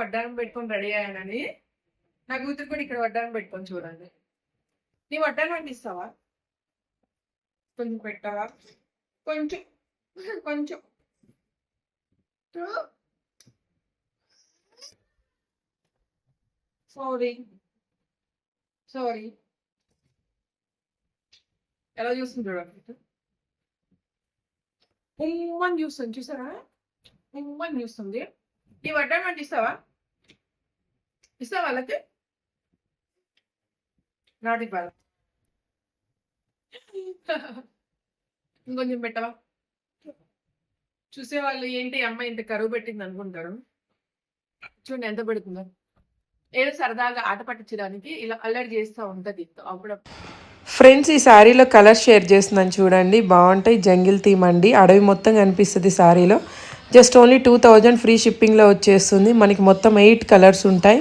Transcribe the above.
వడ్డానం పెట్టుకొని రెడీ అయ్యానని నా కూతురు కూడా ఇక్కడ వడ్డానం పెట్టుకొని చూడండి. నీ వడ్డానం అంటే ఇస్తావా? కొంచెం పెట్టావా? కొంచెం కొంచెం సారీ సారీ ఎలా చూస్తుంది చూడండి. ఉమ్మని చూస్తుంది చూసారా? ఉమ్మని చూస్తుంది. ఈ వడ్డానం అంటే ఇస్తావా? ఇస్తావా వాళ్ళకి? నాటి బాధ ఇంకొంచెం పెట్టవా? చూసేవాళ్ళు ఏంటి అమ్మాయి ఇంత కరువు పెట్టింది అనుకుంటారు. చూడండి ఎంత పెడుతుందో. ఏదో సరదాగా ఆట పట్టించడానికి ఇలా అల్లరి చేస్తూ ఉంటుంది అప్పుడు. ఫ్రెండ్స్ ఈ శారీలో కలర్ షేర్ చేస్తున్నాను చూడండి, బాగుంటాయి. జంగిల్ థీమ్ అండి, అడవి మొత్తం కనిపిస్తుంది శారీలో. జస్ట్ ఓన్లీ 2000 ఫ్రీ షిప్పింగ్లో వచ్చేస్తుంది. మనకి మొత్తం 8 కలర్స్ ఉంటాయి.